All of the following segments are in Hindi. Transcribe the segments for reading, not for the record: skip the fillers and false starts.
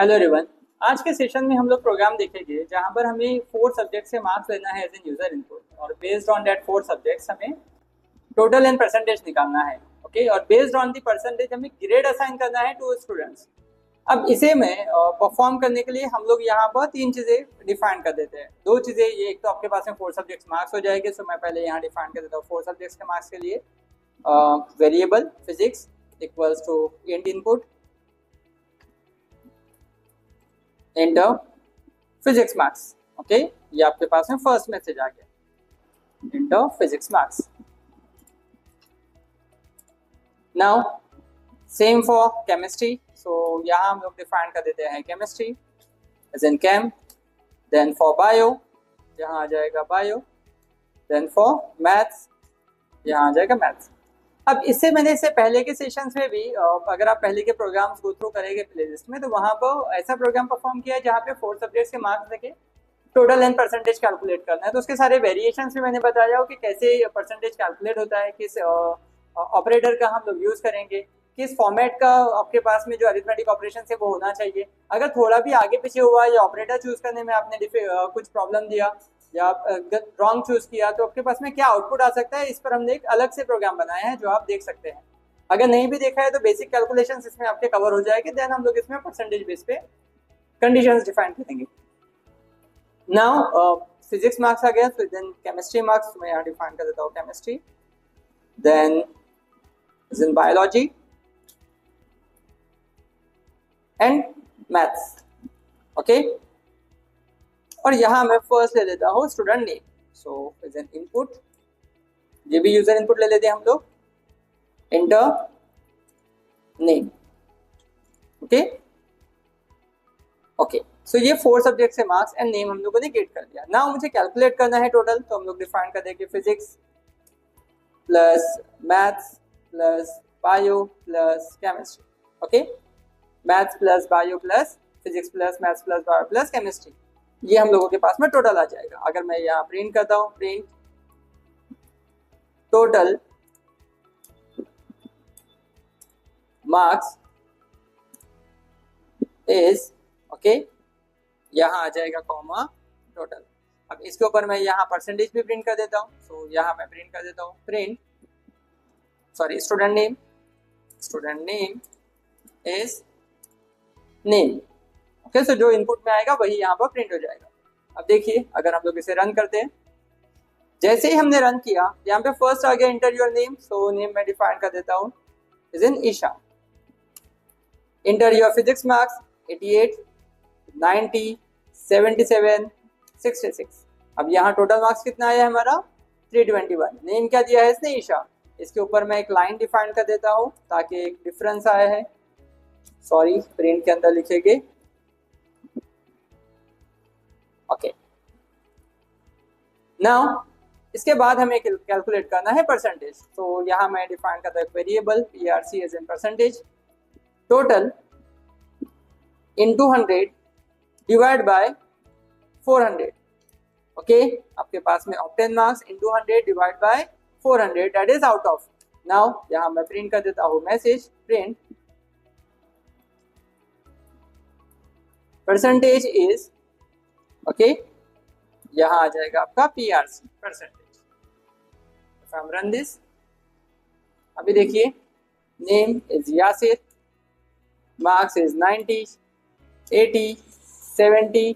Hello everyone. आज के सेशन में हम लोग प्रोग्राम देखेंगे जहां पर हमें 4 सब्जेक्ट से मार्क्स लेना है एज एन यूजर इनपुट और बेस्ड ऑन दैट 4 सब्जेक्ट्स हमें टोटल एंड परसेंटेज निकालना है। ओके, और बेस्ड ऑन दी परसेंटेज हमें ग्रेड असाइन करना है टू स्टूडेंट्स। अब इसे में परफॉर्म करने के लिए हम लोग यहाँ पर 3 चीजें डिफाइन कर देते हैं। 2 चीजें, ये एक तो आपके पास में 4 सब्जेक्ट्स मार्क्स हो जाएंगे, सो मैं पहले यहाँ डिफाइन कर देता हूँ 4 सब्जेक्ट्स के मार्क्स के लिए। Variable physics equals to int input inter physics marks. Okay, ये आपके पास में फर्स्ट मैसेज आ गया, inter physics marks. Now same for chemistry, so यहाँ हम लोग डिफाइन कर देते हैं chemistry as in chem, then for bio यहाँ आ जाएगा बायो, देन फॉर मैथ्स यहाँ आ जाएगा मैथ्स। अब इससे मैंने इससे पहले के सेशंस में भी अगर आप पहले के प्रोग्राम्स गो थ्रू करेंगे प्लेलिस्ट में, तो वहां पर ऐसा प्रोग्राम परफॉर्म किया है जहाँ पे 4 सब्जेक्ट्स के मार्क्स देके टोटल एंड परसेंटेज कैलकुलेट करना है। तो उसके सारे वेरिएशंस भी मैंने बताया हो कि कैसे परसेंटेज कैलकुलेट होता है, किस ऑपरेटर का हम लोग यूज करेंगे, किस फॉर्मेट का आपके पास में जो अरिथमेटिक ऑपरेशन है वो होना चाहिए। अगर थोड़ा भी आगे पीछे हुआ या ऑपरेटर चूज करने में आपने कुछ प्रॉब्लम दिया या रॉन्ग चूज किया, तो आपके पास में क्या आउटपुट आ सकता है, इस पर हमने एक अलग से प्रोग्राम बनाया है जो आप देख सकते हैं। अगर नहीं भी देखा है तो बेसिक कैलकुलेशंस इसमें आपके कवर हो जाएंगे, देन हम लोग इसमें परसेंटेज बेस पे कंडीशंस डिफाइन करेंगे। नाउ फिजिक्स मार्क्स आ गया, तो देन केमिस्ट्री मार्क्स मैं यहाँ डिफाइन कर देता हूँ chemistry, then is in biology and maths. Okay, और यहाँ मैं फर्स्ट ले लेता हूँ student name, so is an input, ये भी यूजर इनपुट ले लेते हैं हम लोग, enter name. Okay okay, so ये 4 सब्जेक्ट से मार्क्स एंड नेम हम लोगों ने गेट कर दिया। नाउ मुझे कैलकुलेट करना है टोटल, तो हम लोग डिफाइन कर देंगे physics plus maths plus bio plus chemistry. Okay, maths plus bio plus physics plus maths plus bio plus chemistry, ये हम लोगों के पास में टोटल आ जाएगा। अगर मैं यहाँ प्रिंट करता हूँ, print total marks is, okay, यहाँ आ जाएगा कॉमा टोटल। अब इसके ऊपर मैं यहाँ परसेंटेज भी प्रिंट कर देता हूँ, सो यहाँ मैं प्रिंट कर देता हूँ print student name is name. Okay, so जो इनपुट में आएगा वही यहाँ पर प्रिंट हो जाएगा। अब देखिए, अगर हम लोग इसे रन करते हैं, जैसे ही हमने रन किया यहाँ पे फर्स्ट आ गया enter your name, so name मैं डिफाइन कर देता हूँ is in Isha. Enter your physics marks 88 90 77 66। अब यहाँ टोटल मार्क्स कितना आया है हमारा 321। नेम क्या दिया है इसने, ईशा। इसके ऊपर मैं एक लाइन डिफाइन कर देता हूँ ताकि एक डिफरेंस आया है, सॉरी प्रिंट के अंदर लिखेंगे। ओके, नाउ इसके बाद हमें कैलकुलेट करना है परसेंटेज, तो यहाँ मैं डिफाइन करता हूँ variable PRC as in percentage, total into 100 divide by 400। Okay, आपके पास में obtain marks into 100 divide by 400, that is out of. Now यहाँ मैं प्रिंट कर देता हूँ message, print percentage is, okay, यहाँ आ जाएगा आपका PRC परसेंटेज। रन दिस, अभी देखिए name is Yasir, marks is 90 80 70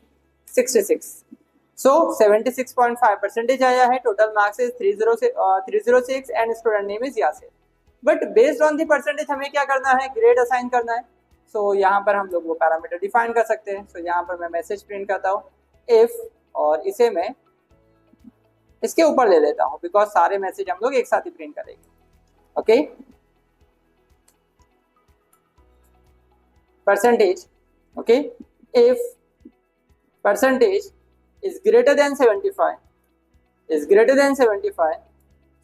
66, so 76.5 percentage आया है। Total marks is 306 and student name is Yasir. But based on the percentage हमें क्या करना है, ग्रेड असाइन करना है। सो यहाँ पर हम लोग वो पैरामीटर डिफाइन कर सकते हैं। सो यहाँ पर मैं मैसेज प्रिंट करता हूँ इफ, और इसे मैं इसके ऊपर ले लेता हूँ बिकॉज सारे मैसेज हम लोग एक साथ ही प्रिंट करेंगे। Okay, percentage, okay, if percentage is greater then 75,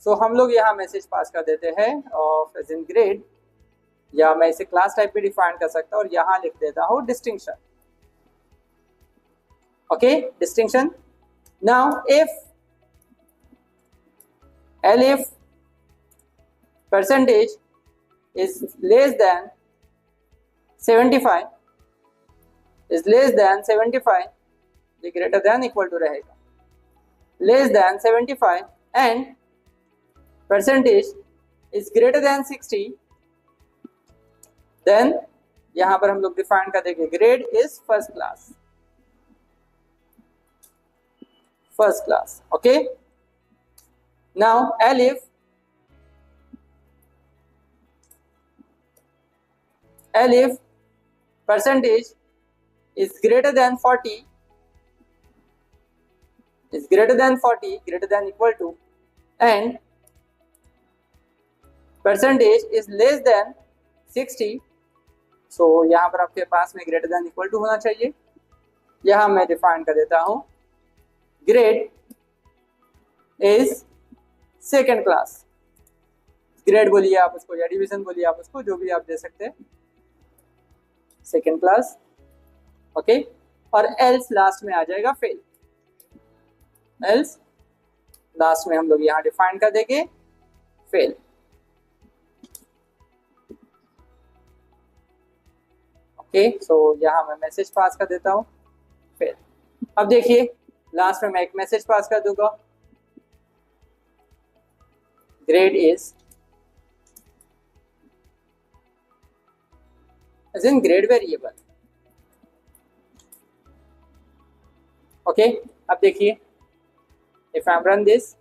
सो हम लोग यहाँ मैसेज पास कर देते हैं ऑफ एज इन ग्रेड, या मैं इसे क्लास टाइप भी डिफाइन कर सकता हूँ और यहाँ लिख देता हूँ distinction. Okay, distinction. Now if percentage is less than 75, is less than 75, ये ग्रेटर देन इक्वल टू रहेगा less than 75 and percentage is greater than 60, then यहां पर हम लोग डिफाइन कर देंगे grade is first class, first class. Okay, now elif percentage is greater than 40, is greater than 40, greater than equal to, and percentage is less than 60. so यहाँ पर आपके पास में greater than equal to होना चाहिए. यहाँ मैं डिफाइन कर देता हूँ grade is second class. Grade बोलिए आप उसको या डिवीजन बोलिए आप उसको, जो भी आप दे सकते हैं, सेकेंड क्लास. ओके, और एल्स लास्ट में आ जाएगा फेल. एल्स लास्ट में हम लोग यहां डिफाइन कर देंगे फेल. ओके, सो यहां मैं मैसेज पास कर देता हूं फेल. अब देखिए लास्ट में मैं एक मैसेज पास कर दूंगा grade is as in grade variable. okay, अब देखिए if I run this,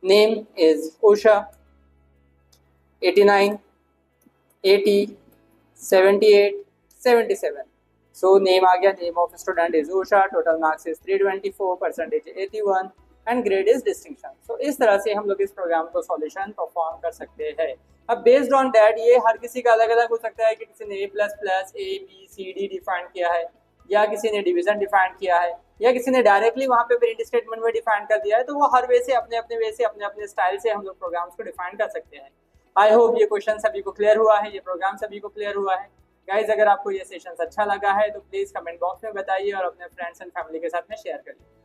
name is Usha, 89, 80, 78, 77. So name आ गया, name of student is Usha, total marks is 324, percentage 81 and grade is distinction. So इस तरह से हम लोग इस प्रोग्राम को सॉल्यूशन परफॉर्म कर सकते हैं. अब बेस्ड ऑन दैट ये हर किसी का अलग अलग हो सकता है कि किसी ने A++A B C D define किया है, या किसी ने डिवीजन डिफाइन किया है, या किसी ने डायरेक्टली वहाँ पे प्रिंट स्टेटमेंट में डिफाइन कर दिया है. तो वो हर वे से अपने अपने वे से अपने अपने स्टाइल से हम लोग प्रोग्राम्स को डिफाइन कर सकते हैं. आई होप ये क्वेश्चन सभी को क्लियर हुआ है, ये प्रोग्राम सभी को क्लियर हुआ है. गाइज अगर आपको ये सेशन अच्छा लगा है तो प्लीज़ कमेंट बॉक्स में बताइए और अपने फ्रेंड्स एंड फैमिली के साथ में शेयर करिए.